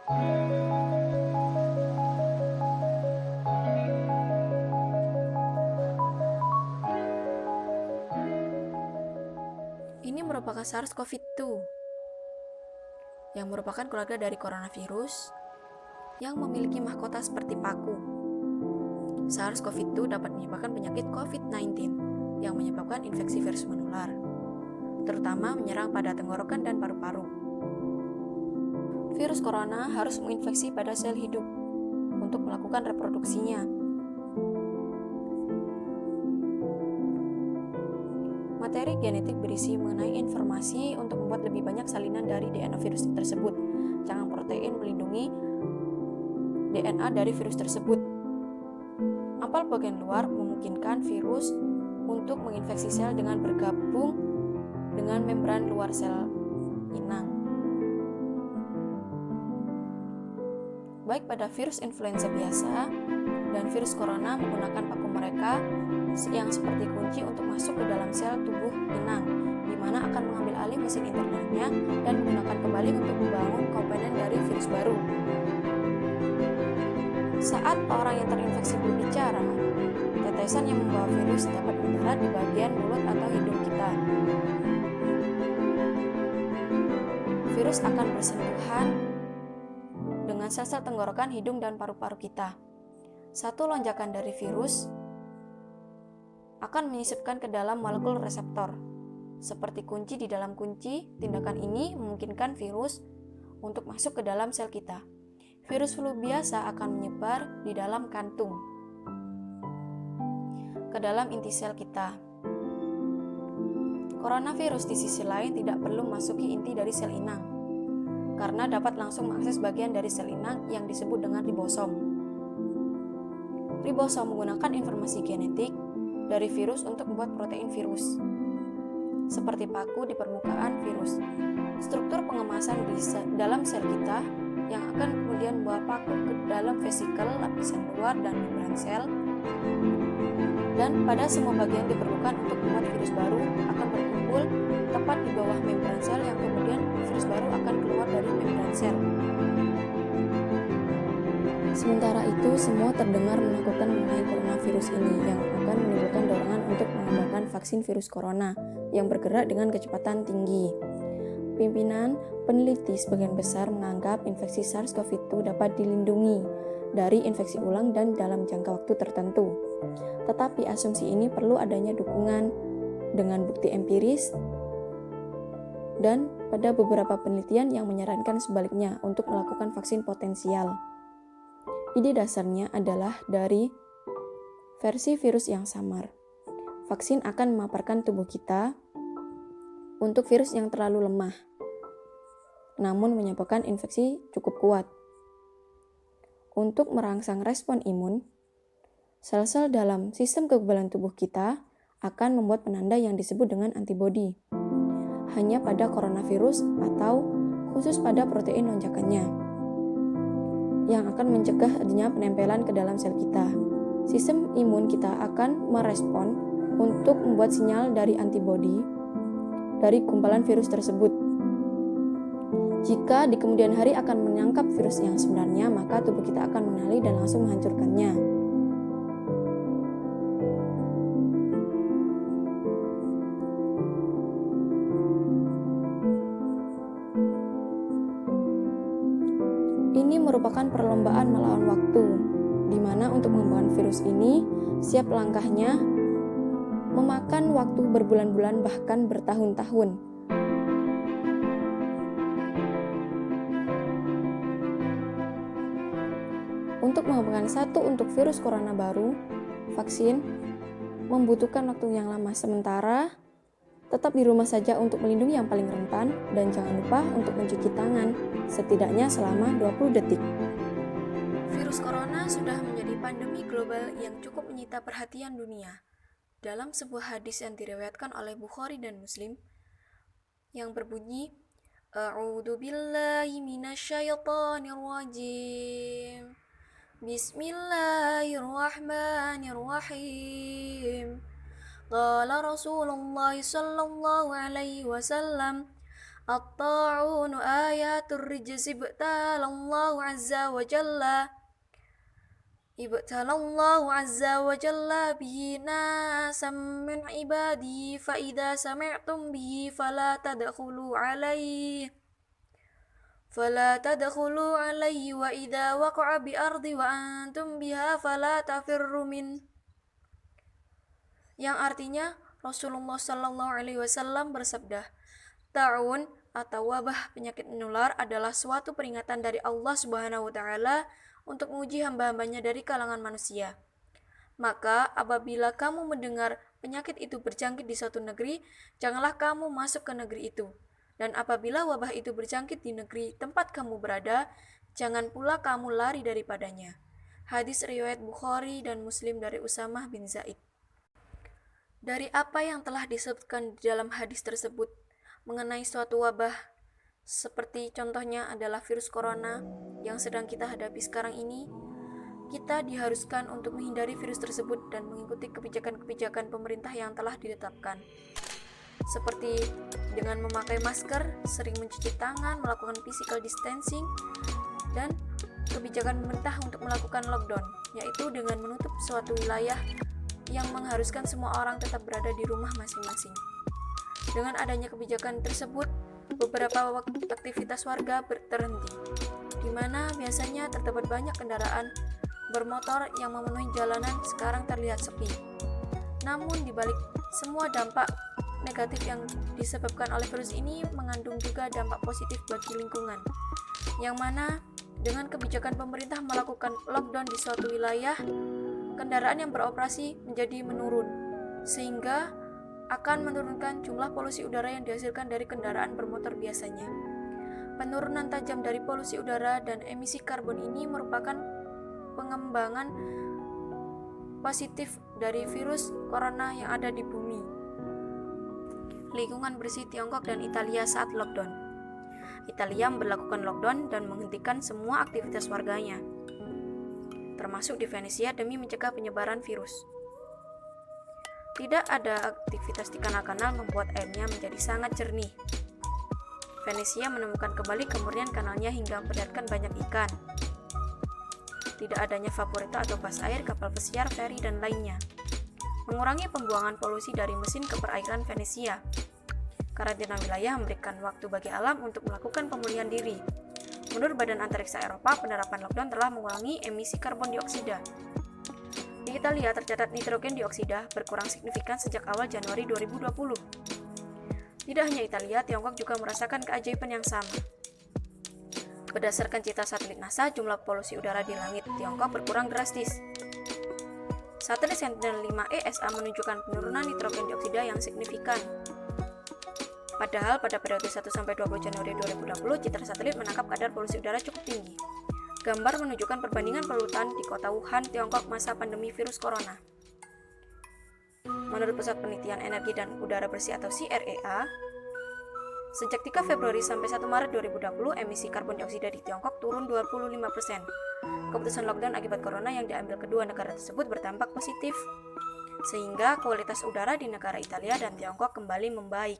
Ini merupakan SARS-CoV-2 yang merupakan keluarga dari coronavirus yang memiliki mahkota seperti paku. SARS-CoV-2 dapat menyebabkan penyakit COVID-19 yang menyebabkan infeksi virus menular, terutama menyerang pada tenggorokan dan paru-paru. Virus corona harus menginfeksi pada sel hidup untuk melakukan reproduksinya. Materi genetik berisi mengenai informasi untuk membuat lebih banyak salinan dari DNA virus tersebut. Cangkang protein melindungi DNA dari virus tersebut. Ampal bagian luar memungkinkan virus untuk menginfeksi sel dengan bergabung dengan membran luar sel inang. Baik pada virus influenza biasa dan virus corona menggunakan paku mereka yang seperti kunci untuk masuk ke dalam sel tubuh inang, di mana akan mengambil alih mesin internalnya dan menggunakan kembali untuk membangun komponen dari virus baru. Saat orang yang terinfeksi berbicara, tetesan yang membawa virus dapat mendarat di bagian mulut atau hidung kita. Virus akan bersentuhan dengan sel-sel tenggorokan, hidung, dan paru-paru kita. Satu lonjakan dari virus akan menyisipkan ke dalam molekul reseptor. Seperti kunci di dalam kunci, tindakan ini memungkinkan virus untuk masuk ke dalam sel kita. Virus flu biasa akan menyebar di dalam kantung, ke dalam inti sel kita. Coronavirus di sisi lain tidak perlu memasuki inti dari sel inang, karena dapat langsung mengakses bagian dari sel inang yang disebut dengan ribosom. Ribosom menggunakan informasi genetik dari virus untuk membuat protein virus, seperti paku di permukaan virus. Struktur pengemasan di dalam sel kita yang akan kemudian membawa paku ke dalam vesikel, lapisan luar, dan membran sel. Dan pada semua bagian diperlukan untuk membuat virus baru akan berkumpul tepat di bawah membran sel yang kemudian virus baru akan keluar dari membran sel. Sementara itu, semua terdengar menakutkan mengenai coronavirus ini yang akan menimbulkan dorongan untuk mengembangkan vaksin virus corona yang bergerak dengan kecepatan tinggi. Pimpinan peneliti sebagian besar menganggap infeksi SARS-CoV-2 dapat dilindungi dari infeksi ulang dan dalam jangka waktu tertentu. Tetapi asumsi ini perlu adanya dukungan dengan bukti empiris dan pada beberapa penelitian yang menyarankan sebaliknya untuk melakukan vaksin potensial. Ide dasarnya adalah dari versi virus yang samar. Vaksin akan memaparkan tubuh kita untuk virus yang terlalu lemah, namun menyebabkan infeksi cukup kuat. Untuk merangsang respon imun, sel-sel dalam sistem kekebalan tubuh kita akan membuat penanda yang disebut dengan antibodi, hanya pada coronavirus atau khusus pada protein lonjakannya, yang akan mencegah adanya penempelan ke dalam sel kita. Sistem imun kita akan merespon untuk membuat sinyal dari antibodi dari gumpalan virus tersebut. Jika di kemudian hari akan menangkap virus yang sebenarnya, maka tubuh kita akan mengenali dan langsung menghancurkannya. Ini merupakan perlombaan melawan waktu, di mana untuk mengembangkan virus ini, setiap langkahnya memakan waktu berbulan-bulan bahkan bertahun-tahun. Untuk mengembangkan satu untuk virus corona baru, vaksin membutuhkan waktu yang lama, sementara tetap di rumah saja untuk melindungi yang paling rentan, dan jangan lupa untuk mencuci tangan setidaknya selama 20 detik. Virus corona sudah menjadi pandemi global yang cukup menyita perhatian dunia. Dalam sebuah hadis yang diriwayatkan oleh Bukhari dan Muslim yang berbunyi, A'udzu billahi minasyaitonir rajim. Bismillahirrahmanirrahim. Qala Rasulullah sallallahu alaihi wasallam, At-ta'unu ayatur rijzi ibtalallahu azza wa jalla bihi nasam min ibadi fa idza sami'tum bihi fala tadkhulu alaihi wa idza waqa'a bi ardi wa antum biha fala tafirru min, yang artinya Rasulullah Shallallahu Alaihi Wasallam bersabda, ta'un atau wabah penyakit menular adalah suatu peringatan dari Allah Subhanahu Wa Taala untuk menguji hamba-hambanya dari kalangan manusia. Maka apabila kamu mendengar penyakit itu berjangkit di suatu negeri, janganlah kamu masuk ke negeri itu. Dan apabila wabah itu berjangkit di negeri tempat kamu berada, jangan pula kamu lari daripadanya. Hadis riwayat Bukhari dan Muslim dari Usamah bin Zaid. Dari apa yang telah disebutkan di dalam hadis tersebut mengenai suatu wabah, seperti contohnya adalah virus corona yang sedang kita hadapi sekarang ini, kita diharuskan untuk menghindari virus tersebut dan mengikuti kebijakan-kebijakan pemerintah yang telah ditetapkan. Seperti dengan memakai masker, sering mencuci tangan, melakukan physical distancing, dan kebijakan pemerintah untuk melakukan lockdown, yaitu dengan menutup suatu wilayah yang mengharuskan semua orang tetap berada di rumah masing-masing. Dengan adanya kebijakan tersebut, beberapa aktivitas warga terhenti, di mana biasanya terdapat banyak kendaraan bermotor yang memenuhi jalanan sekarang terlihat sepi. Namun di balik semua dampak negatif yang disebabkan oleh virus ini mengandung juga dampak positif bagi lingkungan, yang mana dengan kebijakan pemerintah melakukan lockdown di suatu wilayah, kendaraan yang beroperasi menjadi menurun, sehingga akan menurunkan jumlah polusi udara yang dihasilkan dari kendaraan bermotor biasanya. Penurunan tajam dari polusi udara dan emisi karbon ini merupakan pengembangan positif dari virus corona yang ada di bumi. Lingkungan bersih Tiongkok dan Italia saat lockdown. Italia memberlakukan lockdown dan menghentikan semua aktivitas warganya, termasuk di Venesia demi mencegah penyebaran virus. Tidak ada aktivitas di kanal-kanal membuat airnya menjadi sangat jernih. Venesia menemukan kembali kemurnian kanalnya hingga memperlihatkan banyak ikan. Tidak adanya vaporeta atau pas air, kapal pesiar, feri, dan lainnya. Mengurangi pembuangan polusi dari mesin ke perairan Venesia. Karantina wilayah memberikan waktu bagi alam untuk melakukan pemulihan diri. Menurut Badan Antariksa Eropa, penerapan lockdown telah mengurangi emisi karbon dioksida. Di Italia tercatat nitrogen dioksida berkurang signifikan sejak awal Januari 2020. Tidak hanya Italia, Tiongkok juga merasakan keajaiban yang sama. Berdasarkan citra satelit NASA, jumlah polusi udara di langit Tiongkok berkurang drastis. Satelit Sentinel-5 ESA menunjukkan penurunan nitrogen dioksida yang signifikan. Padahal pada periode 1-20 Januari 2020, citra satelit menangkap kadar polusi udara cukup tinggi. Gambar menunjukkan perbandingan polutan di kota Wuhan, Tiongkok masa pandemi virus corona. Menurut Pusat Penelitian Energi dan Udara Bersih atau CREA, sejak 3 Februari sampai 1 Maret 2020, emisi karbon dioksida di Tiongkok turun 25%. Keputusan lockdown akibat corona yang diambil kedua negara tersebut berdampak positif, sehingga kualitas udara di negara Italia dan Tiongkok kembali membaik.